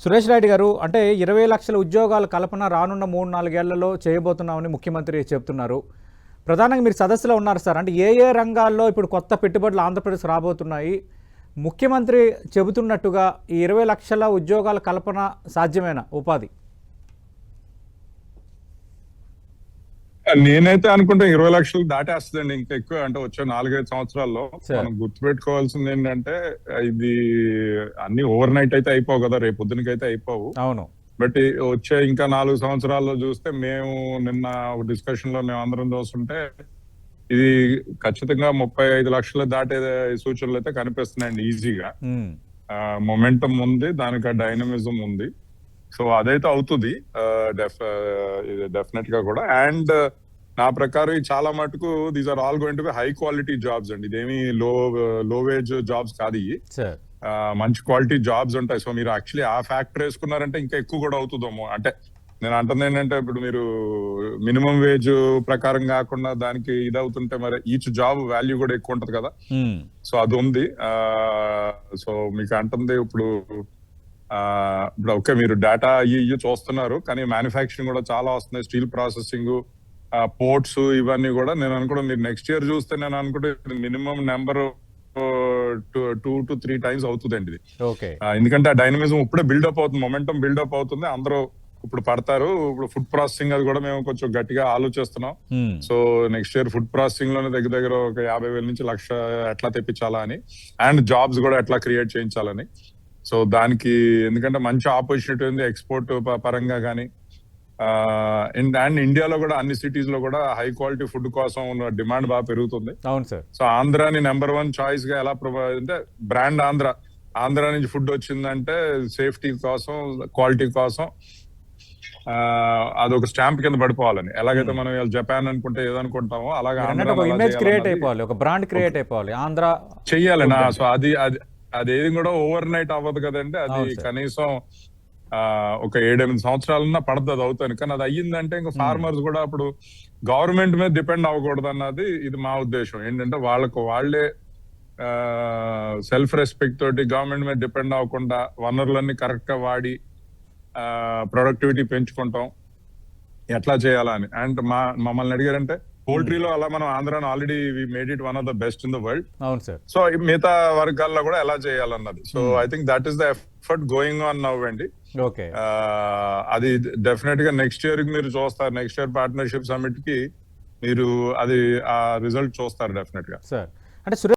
సురేష్ రెడ్డి గారు, అంటే 20 లక్షల ఉద్యోగాల కల్పన రానున్న 3-4 ఏళ్లలో చేయబోతున్నామని ముఖ్యమంత్రి చెప్తున్నారు. ప్రధానంగా మీరు సదస్సులో ఉన్నారు సార్. అంటే ఏ ఏ రంగాల్లో ఇప్పుడు కొత్త పెట్టుబడులు ఆంధ్రప్రదేశ్ రాబోతున్నాయి? ముఖ్యమంత్రి చెబుతున్నట్టుగా ఈ 20 లక్షల ఉద్యోగాల కల్పన సాధ్యమేనా ఉపాధి? నేనైతే అనుకుంటే 20 లక్షలు దాటేస్తుందండి. ఇంకా ఎక్కువ, అంటే వచ్చే 4-5 సంవత్సరాల్లో. సార్. మనం గుర్తుపెట్టుకోవాల్సింది ఏంటంటే, ఇది అన్ని ఓవర్ నైట్ అయితే అయిపోవు కదా, రేపు పొద్దునకైతే అయిపోవు. అవును. బట్ వచ్చే ఇంకా 4 సంవత్సరాల్లో చూస్తే, మేము నిన్న డిస్కషన్ లో మేము అందరం చూస్తుంటే ఇది ఖచ్చితంగా 35 లక్షలు దాటే సూచనలు అయితే కనిపిస్తున్నాయండి ఈజీగా. ఉమ్. మొమెంటం ఉంది, దానికి డైనమిజం ఉంది. సో అదైతే అవుతుంది డెఫినెట్ గా కూడా. అండ్ నా ప్రకారం ఇది చాలా మటుకు these are all going to be high quality jobs అండి. ఇదేమి లో వేజ్ జాబ్స్ కాదు ఇవి. సార్. మంచి క్వాలిటీ జాబ్స్ ఉంటాయి. సో మీరు యాక్చువల్లీ ఆ ఫ్యాక్టర్ వేసుకున్నారంటే ఇంకా ఎక్కువ కూడా అవుతుందేమో. అంటే నేను అంటుంది ఏంటంటే, ఇప్పుడు మీరు మినిమం వేజ్ ప్రకారం కాకుండా దానికి ఇది అవుతుంటే మరి ఈచ్ జాబ్ వాల్యూ కూడా ఎక్కువ ఉంటది కదా. సో అది ఉంది. సో మీకు అంటుంది ఇప్పుడు ఓకే, మీరు డేటా ఇవి చూస్తున్నారు, కానీ మ్యానుఫ్యాక్చరింగ్ కూడా చాలా వస్తున్నాయి. స్టీల్ ప్రాసెసింగ్, పోర్ట్స్, ఇవన్నీ కూడా నేను అనుకుంటా మీరు నెక్స్ట్ ఇయర్ చూస్తే నేను అనుకుంటే మినిమం నెంబర్ 2 to 3 times అవుతుందండి ఇది. ఎందుకంటే ఆ డైనమిజం ఇప్పుడే బిల్డప్ అవుతుంది, మొమెంటం బిల్డప్ అవుతుంది. అందరూ ఇప్పుడు పడతారు. ఇప్పుడు ఫుడ్ ప్రాసెసింగ్ అది కూడా మేము కొంచెం గట్టిగా ఆలోచిస్తున్నాం. So next year food processing లోనే దగ్గర దగ్గర ఒక 50,000 నుంచి 1,00,000 ఎట్లా తెప్పించాలా అని, అండ్ జాబ్స్ కూడా ఎట్లా క్రియేట్ చేయించాలని. సో దానికి ఎందుకంటే మంచి ఆపర్చునిటీ ఉంది ఎక్స్పోర్ట్ పరంగా కానీ. అండ్ ఇండియాలో కూడా అన్ని సిటీస్ లో కూడా హై క్వాలిటీ ఫుడ్ కోసం డిమాండ్ బాగా పెరుగుతుంది. అవును సార్. సో ఆంధ్రాని నెంబర్ 1 చాయిస్ గా ఎలా ప్రొవైడ్ అంటే, బ్రాండ్ ఆంధ్ర నుంచి ఫుడ్ వచ్చిందంటే సేఫ్టీ కోసం, క్వాలిటీ కోసం అదొక స్టాంప్ కింద పడిపోవాలని. ఎలాగైతే మనం జపాన్ అనుకుంటే ఏదనుకుంటామో అలాగే ఇమేజ్ క్రియేట్ అయిపోవాలి, ఒక బ్రాండ్ క్రియేట్ అయిపోవాలి, ఆంధ్ర చెయ్యాలి. సో అదేది కూడా ఓవర్ నైట్ అవ్వదు కదండి. అది కనీసం ఒక 7-8 సంవత్సరాలన్నా పడుతుంది, అది అవుతాను. కానీ అది అయ్యిందంటే ఇంకా ఫార్మర్స్ కూడా అప్పుడు గవర్నమెంట్ మీద డిపెండ్ అవ్వకూడదు అన్నది ఇది మా ఉద్దేశం. ఏంటంటే వాళ్ళకు వాళ్ళే సెల్ఫ్ రెస్పెక్ట్ తోటి గవర్నమెంట్ మీద డిపెండ్ అవ్వకుండా వనరులన్నీ కరెక్ట్ గా వాడి ప్రొడక్టివిటీ పెంచుకుంటాం ఎట్లా చేయాలా అని. అండ్ మమ్మల్ని అడిగారంటే, పోల్ట్రీలో అలా మనం ఆంధ్రాను already we made it one of the best in the world. అవును సార్. సో మిగతా వర్గాల్లో కూడా ఎలా చేయాలన్నది. So I think that is the effort going on now అండి. ఓకే. అది డెఫినెట్ గా నెక్స్ట్ ఇయర్ కి మీరు చూస్తారు. నెక్స్ట్ ఇయర్ పార్ట్నర్షిప్ సమిట్ కి మీరు అది ఆ రిజల్ట్ చూస్తారు డెఫినెట్ గా. సార్, అంటే